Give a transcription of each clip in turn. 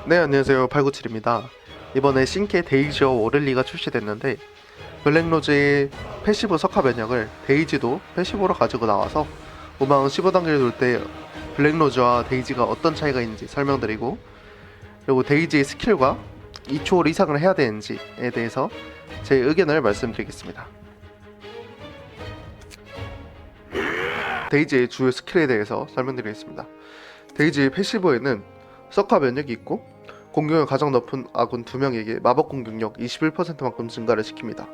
네, 안녕하세요. 897입니다. 이번에 신캐 데이지와 오렐리가 출시됐는데 블랙로즈의 패시브 석화 면역을 데이지도 패시브로 가지고 나와서 우망 15단계를 돌 때 블랙로즈와 데이지가 어떤 차이가 있는지 설명드리고, 그리고 데이지의 스킬과 2초 이상을 해야 되는지에 대해서 제 의견을 말씀드리겠습니다. 데이지의 주요 스킬에 대해서 설명드리겠습니다. 데이지의 패시브에는 석화 면역이 있고 공격력 가장 높은 아군 2명에게 마법 공격력 21%만큼 증가를 시킵니다.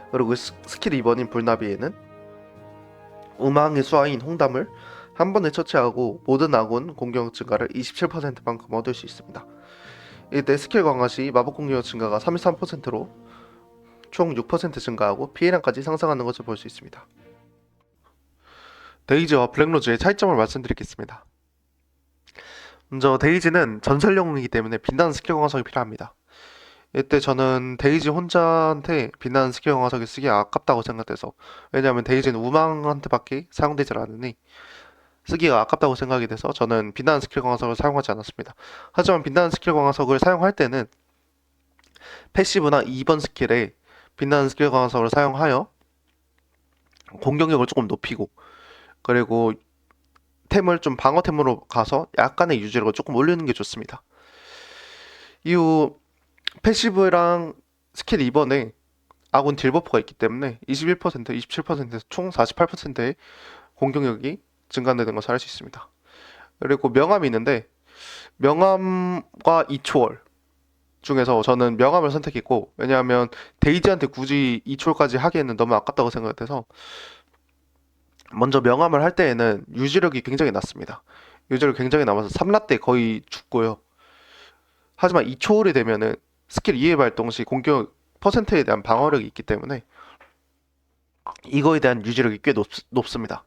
그리고 스킬 2번인 불나비에는 우망의 수하인 홍담을 한 번에 처치하고 모든 아군 공격력 증가를 27%만큼 얻을 수 있습니다. 이때 스킬 강화 시 마법 공격력 증가가 33%로 총 6% 증가하고 피해량까지 상승하는 것을 볼 수 있습니다. 데이지와 블랙로즈의 차이점을 말씀드리겠습니다. 먼저 데이지는 전설용이기 때문에 빛나는 스킬 강화석이 필요합니다. 이때 저는 데이지 혼자한테 빛나는 스킬 강화석을 쓰기 아깝다고 생각돼서, 왜냐하면 데이지는 우망한테밖에 사용되지 않으니 쓰기가 아깝다고 생각이 돼서 저는 빛나는 스킬 강화석을 사용하지 않았습니다. 하지만 빛나는 스킬 강화석을 사용할 때는 패시브나 2번 스킬에 빛나는 스킬 강화석을 사용하여 공격력을 조금 높이고, 그리고 템을 좀 방어템으로 가서 약간의 유지력을 조금 올리는 게 좋습니다. 이후 패시브랑 스킬 2번에 아군 딜 버프가 있기 때문에 21%, 27%에서 총 48%의 공격력이 증가되는 것을 알 수 있습니다. 그리고 명암이 있는데 명암과 이초월 중에서 저는 명암을 선택했고, 왜냐하면 데이지한테 굳이 이초월까지 하기에는 너무 아깝다고 생각해서 먼저 명암을 할 때에는 유지력이 굉장히 낮습니다. 유지력이 굉장히 남아서 3라 때 거의 죽고요. 하지만 2초월이 되면은 스킬 2의 발동 시 공격 퍼센트에 대한 방어력이 있기 때문에 이거에 대한 유지력이 꽤 높습니다.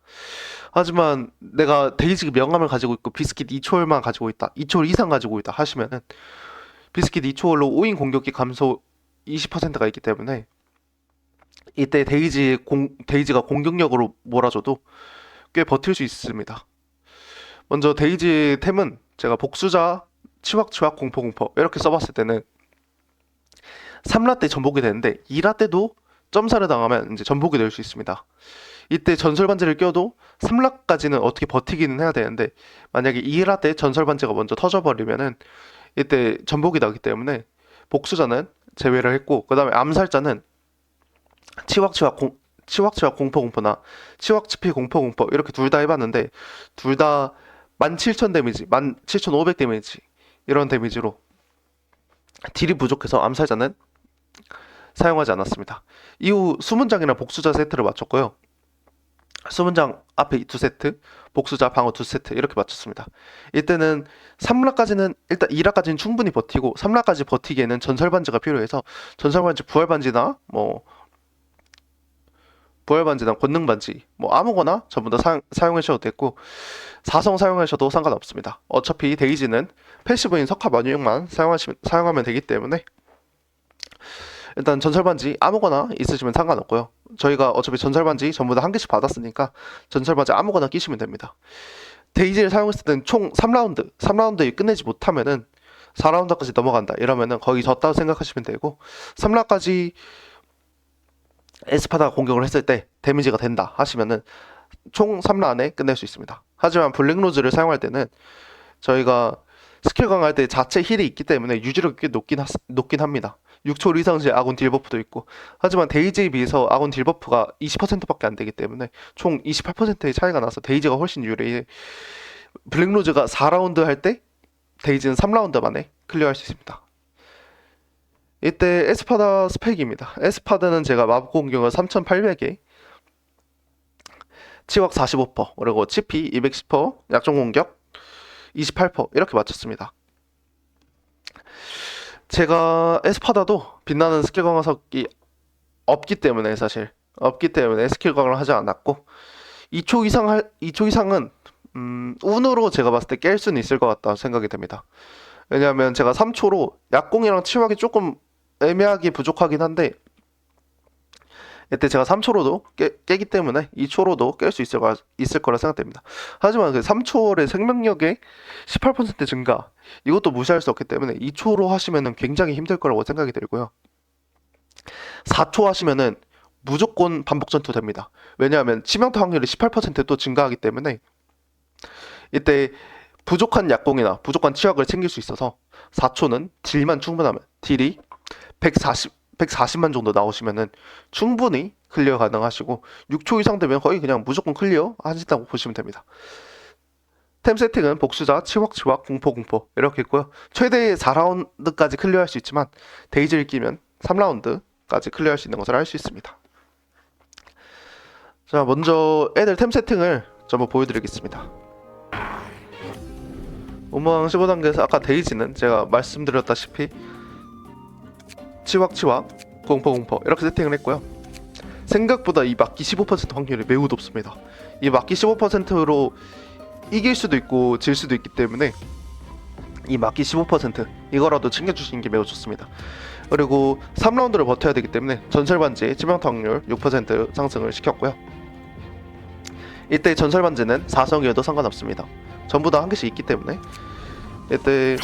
하지만 내가 데이지 명암을 가지고 있고 비스킷 2초월만 가지고 있다, 2초월 이상 가지고 있다 하시면은 비스킷 2초월로 5인 공격기 감소 20%가 있기 때문에 이때 데이지가 공격력으로 몰아줘도 꽤 버틸 수 있습니다. 먼저 데이지 템은 제가 복수자, 치확치확, 공포공포 이렇게 써봤을 때는 3라 때 전복이 되는데 2라 때도 점사를 당하면 이제 전복이 될 수 있습니다. 이때 전설 반지를 껴도 3라까지는 어떻게 버티기는 해야 되는데, 만약에 2라 때 전설 반지가 먼저 터져버리면은 이때 전복이 나기 때문에 복수자는 제외를 했고, 그 다음에 암살자는 치확치확 공포공포나 치확치피 공포공포 이렇게 둘 다 해봤는데 둘 다 17,000 데미지, 17,500 데미지 이런 데미지로 딜이 부족해서 암살자는 사용하지 않았습니다. 이후 수문장이랑 복수자 세트를 맞췄고요. 수문장 앞에 2세트, 복수자 방어 2세트 이렇게 맞췄습니다. 이때는 3라까지는 일단 2라까지는 충분히 버티고 3라까지 버티기에는 전설반지가 필요해서 전설반지, 부활반지나 부활반지나 권능반지 아무거나 전부 다 사용하셔도 됐고, 사성 사용하셔도 상관없습니다. 어차피 데이지는 패시브인 석화 면역만 사용하면 되기 때문에 일단 전설반지 아무거나 있으시면 상관없고요. 저희가 어차피 전설반지 전부 다 한 개씩 받았으니까 전설반지 아무거나 끼시면 됩니다. 데이지를 사용했을 때는 총 3라운드 끝내지 못하면은 4라운드까지 넘어간다 이러면은 거의 졌다고 생각하시면 되고, 3라까지 에스파다가 공격을 했을 때 데미지가 된다 하시면은 총 3라 안에 끝낼 수 있습니다. 하지만 블랙로즈를 사용할 때는 저희가 스킬 강화할 때 자체 힐이 있기 때문에 유지력이 꽤 높긴 합니다. 6초 이상시 아군 딜 버프도 있고, 하지만 데이지에 비해서 아군 딜 버프가 20%밖에 안 되기 때문에 총 28%의 차이가 나서 데이지가 훨씬 유리해. 블랙로즈가 4라운드 할 때 데이지는 3라운드 만에 클리어할 수 있습니다. 이때 에스파다 스펙입니다. 에스파다는 제가 마법 공격을 3800에 치확 45%, 그리고 치피 210%, 약점 공격 28% 이렇게 맞췄습니다. 제가 에스파다도 빛나는 스킬 강화석이 없기 때문에 스킬 강화를 하지 않았고, 2초 이상은 운으로 제가 봤을 때 깰 수는 있을 것 같다 생각이 됩니다. 왜냐하면 제가 3초로 약공이랑 치확이 조금 애매하게 부족하긴 한데 이때 제가 3초로도 깨기 때문에 2초로도 깰 수 있을 거라 생각됩니다. 하지만 그 3초의 생명력의 18% 증가, 이것도 무시할 수 없기 때문에 2초로 하시면은 굉장히 힘들 거라고 생각이 들고요. 4초 하시면은 무조건 반복 전투 됩니다. 왜냐하면 치명타 확률이 18%또 증가하기 때문에 이때 부족한 약공이나 부족한 치약을 챙길 수 있어서 4초는 딜만 충분하면, 딜이 140만 정도 나오시면은 충분히 클리어 가능하시고 6초 이상 되면 거의 그냥 무조건 클리어 하신다고 보시면 됩니다. 템 세팅은 복수자, 치확치확, 공포 이렇게 있고요. 최대 4라운드까지 클리어할 수 있지만 데이지를 끼면 3라운드까지 클리어할 수 있는 것을 알 수 있습니다. 자, 먼저 애들 템 세팅을 좀 한번 보여드리겠습니다. 우망 15단계에서 아까 데이지는 제가 말씀드렸다시피 치확치확, 공포 이렇게 세팅을 했고요. 생각보다 이 막기 15% 확률이 매우 높습니다. 이 막기 15%로 이길 수도 있고 질 수도 있기 때문에 이 막기 15% 이거라도 챙겨주시는 게 매우 좋습니다. 그리고 3라운드를 버텨야 되기 때문에 전설반지 치명타 확률 6% 상승을 시켰고요. 이때 전설반지는 4성이어도 상관없습니다. 전부 다 한 개씩 있기 때문에 이때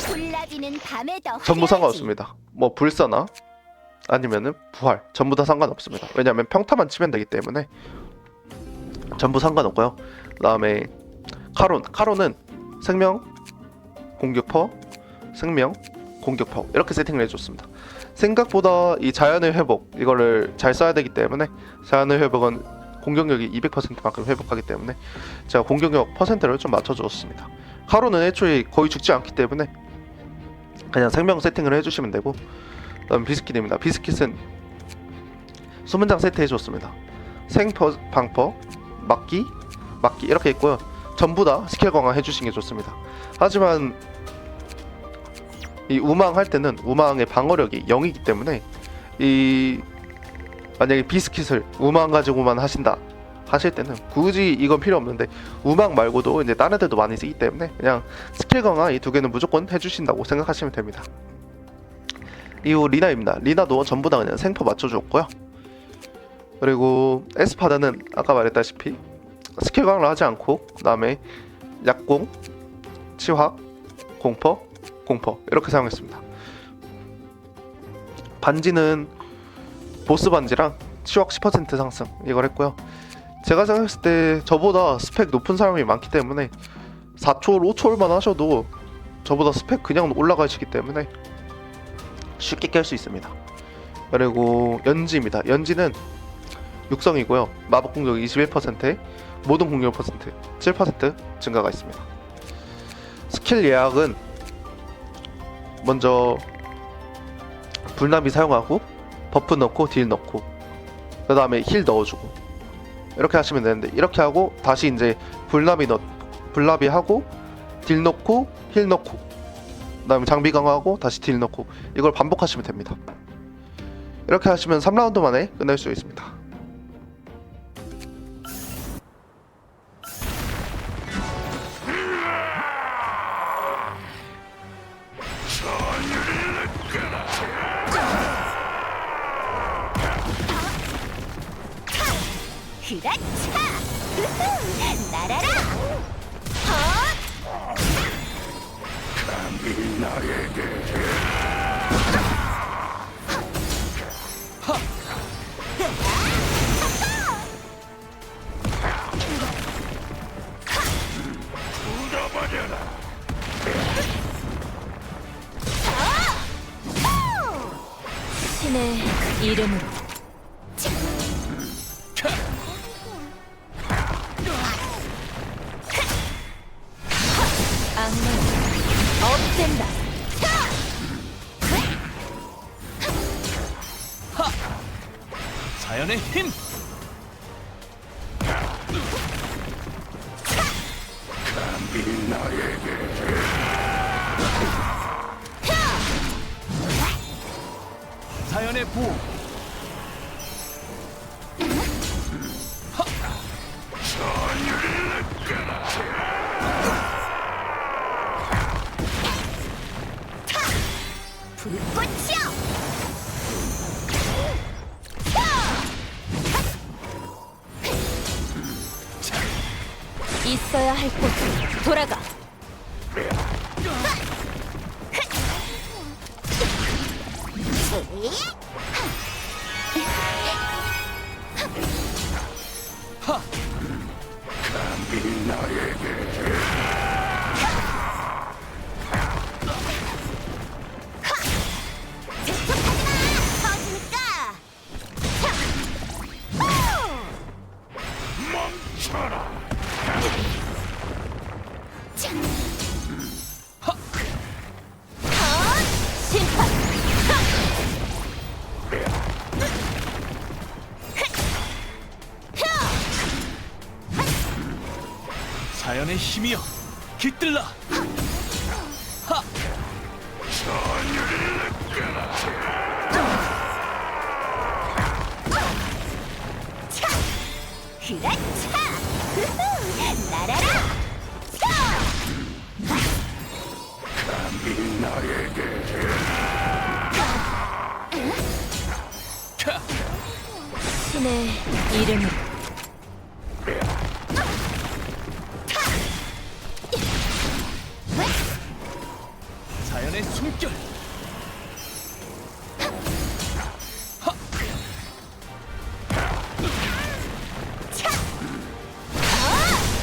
전부 상관없습니다. 뭐 불사나 아니면은 부활 전부 다 상관없습니다. 왜냐하면 평타만 치면 되기 때문에 전부 상관없고요. 그 다음에 카론은 생명, 공격퍼, 생명, 공격퍼 이렇게 세팅을 해줬습니다. 생각보다 이 자연의 회복 이거를 잘 써야 되기 때문에 자연의 회복은 공격력이 200%만큼 회복하기 때문에 제가 공격력 퍼센트를 좀 맞춰줬습니다. 카론은 애초에 거의 죽지 않기 때문에 그냥 생명 세팅을 해주시면 되고, 그다음 비스킷입니다. 비스킷은 수문장 세트해줬습니다. 생퍼, 방퍼, 막기 이렇게 있고요. 전부 다 스킬 강화 해주시는 게 좋습니다. 하지만 이 우망 할 때는 우망의 방어력이 0이기 때문에 이 만약에 비스킷을 우망 가지고만 하실 때는 굳이 이건 필요 없는데 우망 말고도 이제 다른 애들도 많이 쓰기 때문에 그냥 스킬 강화 이 두 개는 무조건 해주신다고 생각하시면 됩니다. 이후 리나입니다. 리나도 전부 다 그냥 생퍼 맞춰줬고요. 그리고 에스파다는 아까 말했다시피 스킬 강화를 하지 않고 그 다음에 약공, 치확, 공퍼 이렇게 사용했습니다. 반지는 보스 반지랑 치확 10% 상승 이걸 했고요. 제가 생각했을 때 저보다 스펙 높은 사람이 많기 때문에 4초, 5초만 하셔도 저보다 스펙 그냥 올라가시기 때문에 쉽게 깰 수 있습니다. 그리고 연지입니다. 연지는 육성이고요. 마법 공격 21%, 모든 공격 퍼센트 7% 증가가 있습니다. 스킬 예약은 먼저 불나비 사용하고 버프 넣고 딜 넣고 그 다음에 힐 넣어주고 이렇게 하시면 되는데, 이렇게 하고 다시 이제 불나비 하고 딜 넣고 힐 넣고 그 다음에 장비 강화하고 다시 딜 넣고 이걸 반복하시면 됩니다. 이렇게 하시면 3라운드 만에 끝낼 수 있습니다. 그라차! 날아라! 감히 나에게 묻어버려라! 신의 이름으로 없앤다. 자연의 힘. 감히 나에게 자연의 보호. 불꽃이여! 가야 할 곳으로 돌아가. 감히 나에게 멈춰라. 심판. 자연의 힘이여 깃들라. 하! 전율을 느껴라. 그렇차. 날아라. 감히 나에게 캬! 신의 이름으로. 자연의 숨결. 하!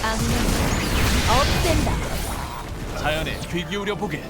악령 없앤다. 자연에 귀 기울여 보게.